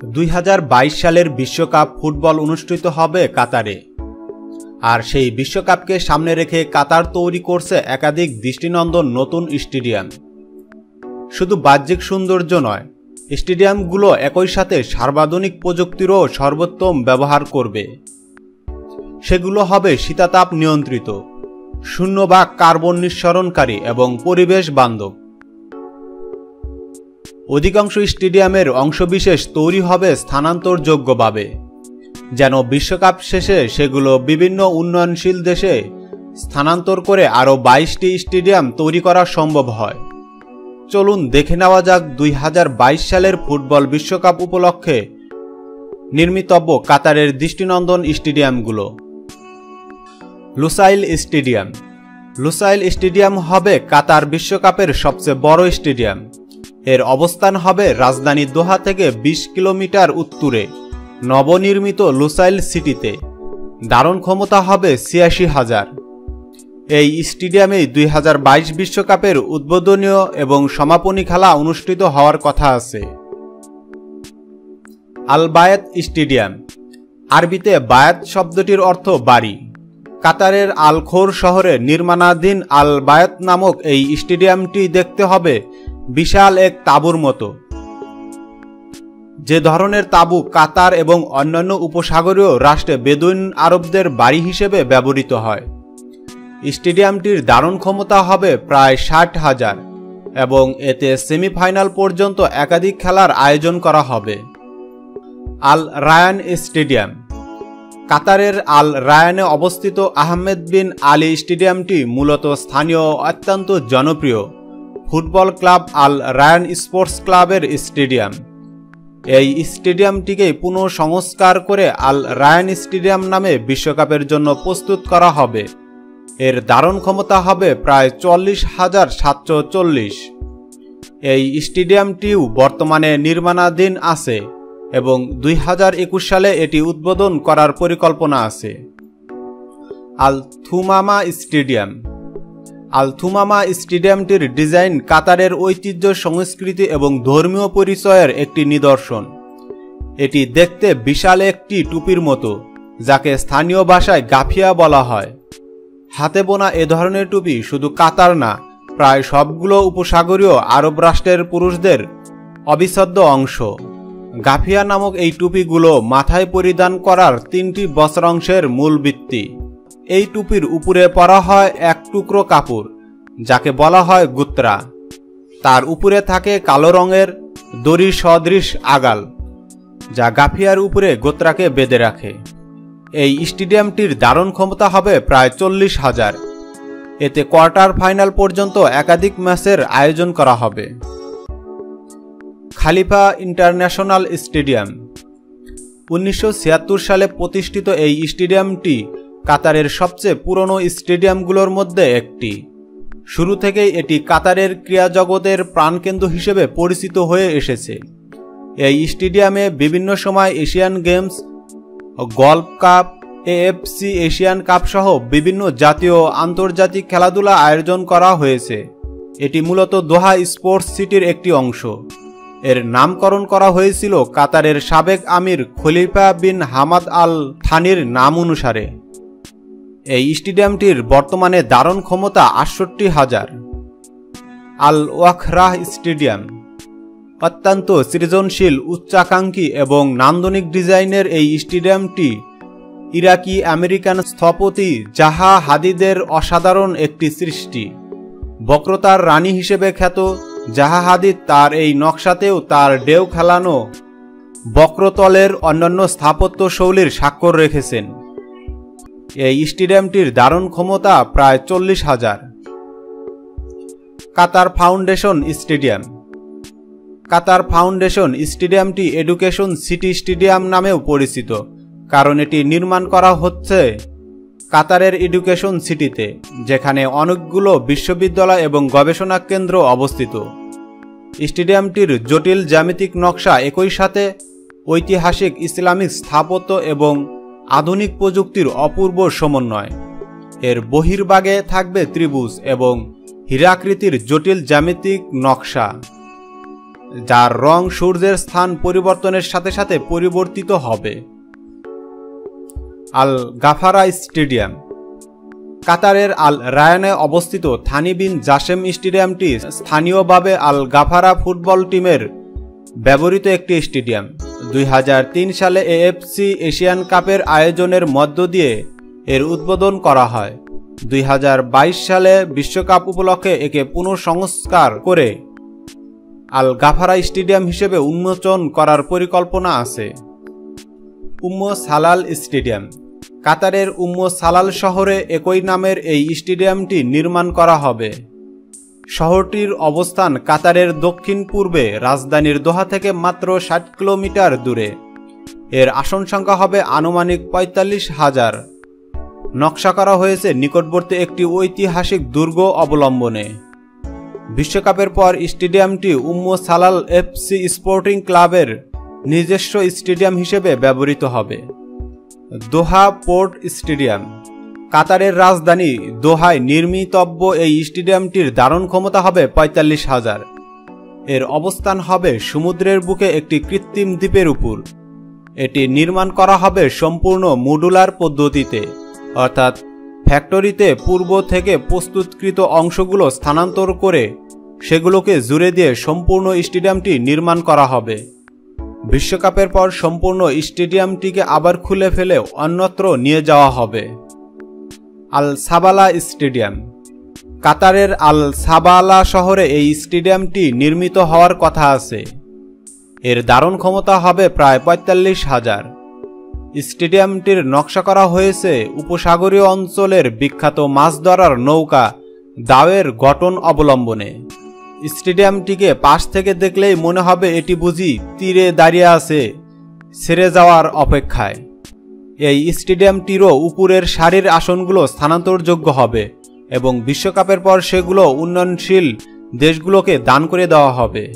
2022 সালের বিশ্বকাপ ফুটবল অনুষ্ঠিত হবে কাতারে। আর সেই বিশ্বকাপকে সামনে রেখে কাতার তৈরি করছে একাধিক দৃষ্টিনন্দন নতুন স্টেডিয়াম। শুধু বাহ্যিক সৌন্দর্য নয়, স্টেডিয়ামগুলো একই সাথে সর্বাধুনিক প্রযুক্তিরও সর্বোত্তম ব্যবহার করবে। সেগুলো হবে শীতাতাপ নিয়ন্ত্রিত, শূন্যভাগ কার্বন নিঃসরণকারী এবং পরিবেশ বান্ধব। অধিকাংশ স্টেডিয়ামের অংশবিশেষ তৈরি হবে স্থানান্তরযোগ্যভাবে, যেন বিশ্বকাপ শেষে সেগুলো বিভিন্ন উন্নয়নশীল দেশে স্থানান্তর করে আরও 22টি স্টেডিয়াম তৈরি করা সম্ভব হয়। চলুন দেখে নেওয়া যাক 2022 সালের ফুটবল বিশ্বকাপ উপলক্ষে নির্মিতব্য কাতারের দৃষ্টিনন্দন স্টেডিয়ামগুলো। Lusail stadium. লুসাইল স্টেডিয়াম হবে কাতার বিশ্বকাপের সবচেয়ে বড় স্টেডিয়াম। এর অবস্থান হবে রাজধানী দোহা থেকে 20 কিলোমিটার উত্তরে নবনির্মিত লুসাইল সিটিতে। ধারণ ক্ষমতা হবে 86,000। এই স্টেডিয়ামেই 2022 বিশ্বকাপের উদ্বোধনীয় এবং সমাপনী খেলা অনুষ্ঠিত হওয়ার কথা আছে। আল বায়াত স্টেডিয়াম। আরবিতে বায়াত শব্দটির অর্থ বাড়ি। কাতারের আল খোর শহরে নির্মাণাধীন আল বায়াত নামক এই স্টেডিয়ামটি দেখতে হবে বিশাল এক তাঁবুর মতো। যে ধরনের তাঁবু কাতার এবং অন্যান্য উপসাগরীয় রাষ্ট্রে বেদুইন আরবদের বাড়ি হিসেবে ব্যবহৃত হয়। স্টেডিয়ামটির ধারণ ক্ষমতা হবে প্রায় 60,000 এবং এতে সেমিফাইনাল পর্যন্ত একাধিক খেলার আয়োজন করা হবে। আল রায়ান স্টেডিয়াম। কাতারের আল রায়ানে অবস্থিত আহমেদ বিন আলী স্টেডিয়ামটি মূলত স্থানীয় অত্যন্ত জনপ্রিয় football club Al Ryan sports ক্লাবের স্টেডিয়াম। এই স্টেডিয়ামটিকে পুনঃসংস্কার করে আল রায়ান স্টেডিয়াম নামে বিশ্বকাপের জন্য প্রস্তুত করা হবে। এর ধারণ ক্ষমতা হবে প্রায় 40,740। এই স্টেডিয়ামটিও বর্তমানে নির্মাণাধীন আছে এবং 2021 সালে এটি উদ্বোধন করার পরিকল্পনা আছে। আল থুমামা স্টেডিয়াম। আল থুমামা স্টেডিয়ামটির ডিজাইন কাতারের ঐতিহ্য, সংস্কৃতি এবং ধর্মীয় পরিচয়ের একটি নিদর্শন। এটি দেখতে বিশাল একটি টুপির মতো, যাকে স্থানীয় ভাষায় গাফিয়া বলা হয়। হাতে বোনা এ ধরনের টুপি শুধু কাতার না, প্রায় সবগুলো উপসাগরীয় আরব রাষ্ট্রের পুরুষদের অবিচ্ছেদ্য অংশ। গাফিয়া নামক এই টুপিগুলো মাথায় পরিধান করার 3টি বস্ত্রাংশের মূল ভিত্তি। এই টুপির উপরে পরা হয় এক টুকরো কাপড়, যাকে বলা হয় গুত্রা। তার উপরে থাকে কালো রঙের দড়ি সদৃশ আগাল, যা গাফিয়ার উপরে গোত্রাকে বেঁধে রাখে। এই স্টেডিয়ামটির ধারণ ক্ষমতা হবে প্রায় 40,000। এতে কোয়ার্টার ফাইনাল পর্যন্ত একাধিক ম্যাচের আয়োজন করা হবে। খালিফা ইন্টারন্যাশনাল স্টেডিয়াম। 1976 সালে প্রতিষ্ঠিত এই স্টেডিয়ামটি কাতারের সবচেয়ে পুরনো স্টেডিয়ামগুলোর মধ্যে একটি। শুরু থেকেই এটি কাতারের ক্রীড়া জগতের প্রাণকেন্দ্র হিসেবে পরিচিত হয়ে এসেছে। এই স্টেডিয়ামে বিভিন্ন সময় Asian games, golf cup, AFC Asian cup সহ বিভিন্ন জাতীয় আন্তর্জাতিক খেলাধুলা আয়োজন করা হয়েছে। এটি মূলত দোহা স্পোর্টস সিটির একটি অংশ। এর নামকরণ করা হয়েছিল কাতারের সাবেক আমির খলিফা বিন হামাদ আল থানির নাম অনুসারে। এই স্টেডিয়ামটির বর্তমানে ধারণ ক্ষমতা 68,000। আল ওয়াখরাহ স্টেডিয়াম। অত্যন্ত সৃজনশীল, উচ্চাকাঙ্ক্ষী এবং নান্দনিক ডিজাইনের এই স্টেডিয়ামটি ইরাকি আমেরিকান স্থপতি জাহা হাদিদের অসাধারণ একটি সৃষ্টি। বক্রতার রানী হিসেবে খ্যাত জাহা হাদিদ তার এই নকশাতেও তার ঢেউ খেলানো বক্রতলের অন্যান্য স্থাপত্য শৈলীর স্বাক্ষর রেখেছেন। এই স্টেডিয়ামটির ধারণ ক্ষমতা প্রায় 40,000। কাতার ফাউন্ডেশন স্টেডিয়াম। কাতার ফাউন্ডেশন স্টেডিয়ামটি এডুকেশন সিটি স্টেডিয়াম নামেও পরিচিত, কারণ এটি নির্মাণ করা হচ্ছে কাতারের এডুকেশন সিটিতে, যেখানে অনেকগুলো বিশ্ববিদ্যালয় এবং গবেষণা কেন্দ্র অবস্থিত। স্টেডিয়ামটির জটিল জ্যামিতিক নকশা একই সাথে ঐতিহাসিক ইসলামিক স্থাপত্য এবং আধুনিক প্রযুক্তির অপূর্ব সমন্বয়। এর বহির্ভাগে থাকবে ত্রিভুজ এবং হীরাকৃতির জটিল জ্যামিতিক নকশা। যার রং সূর্যের স্থান পরিবর্তনের সাথে সাথে পরিবর্তিত হবে। আল গাফারা স্টেডিয়াম। কাতারের আল রায়ানে অবস্থিত থানি বিন জাসেম স্টেডিয়ামটি স্থানীয়ভাবে আল গাফারা ফুটবল টিমের ব্যবহৃত একটি স্টেডিয়াম। 2003 সালে এএফসি এশিয়ান কাপের আয়োজনের মধ্য দিয়ে এর উদ্বোধন করা হয়। 2022 সালে বিশ্বকাপ উপলক্ষে একে পুনঃসংস্কার করে আল গাফারা স্টেডিয়াম হিসেবে উন্মোচন করার পরিকল্পনা আছে। সালাল স্টেডিয়াম। কাতারের সালাল শহরে একই নামের এই স্টেডিয়ামটি নির্মাণ করা হবে। শহরটির অবস্থান কাতারের দক্ষিণ পূর্বে রাজধানীর দোহা থেকে মাত্র 60 কিলোমিটার দূরে। এর আসন সংখ্যা হবে আনুমানিক 45,000। নকশা করা হয়েছে নিকটবর্তী একটি ঐতিহাসিক দুর্গ অবলম্বনে। বিশ্বকাপের পর স্টেডিয়ামটি সালাল এফসি স্পোর্টিং ক্লাবের নিজস্ব স্টেডিয়াম হিসেবে ব্যবহৃত হবে। দোহা পোর্ট স্টেডিয়াম। কাতারের রাজধানী দোহায় নির্মিতব্য এই স্টেডিয়ামটির ধারণ ক্ষমতা হবে 45,000। এর অবস্থান হবে সমুদ্রের বুকে একটি কৃত্রিম দ্বীপের উপর। এটি নির্মাণ করা হবে সম্পূর্ণ মডুলার পদ্ধতিতে, অর্থাৎ ফ্যাক্টরিতে পূর্ব থেকে প্রস্তুতকৃত অংশগুলো স্থানান্তর করে সেগুলোকে জুড়ে দিয়ে সম্পূর্ণ স্টেডিয়ামটি নির্মাণ করা হবে। বিশ্বকাপের পর সম্পূর্ণ স্টেডিয়ামটিকে আবার খুলে ফেলে অন্যত্র নিয়ে যাওয়া হবে। আল সাবালা স্টেডিয়াম। কাতারের আল সাবালা শহরে এই স্টেডিয়ামটি নির্মিত হওয়ার কথা আছে। এর ধারণ ক্ষমতা হবে প্রায় 45,000। স্টেডিয়ামটির নকশা করা হয়েছে উপসাগরীয় অঞ্চলের বিখ্যাত মাছ ধরার নৌকা দাওয়ের গঠন অবলম্বনে। স্টেডিয়ামটিকে পাশ থেকে দেখলেই মনে হবে এটি বুঝি তীরে দাঁড়িয়ে আছে ছেড়ে যাওয়ার অপেক্ষায়। এই স্টেডিয়ামটিরও উপরের সারির আসনগুলো স্থানান্তরযোগ্য হবে এবং বিশ্বকাপের পর সেগুলো উন্নয়নশীল দেশগুলোকে দান করে দেওয়া হবে।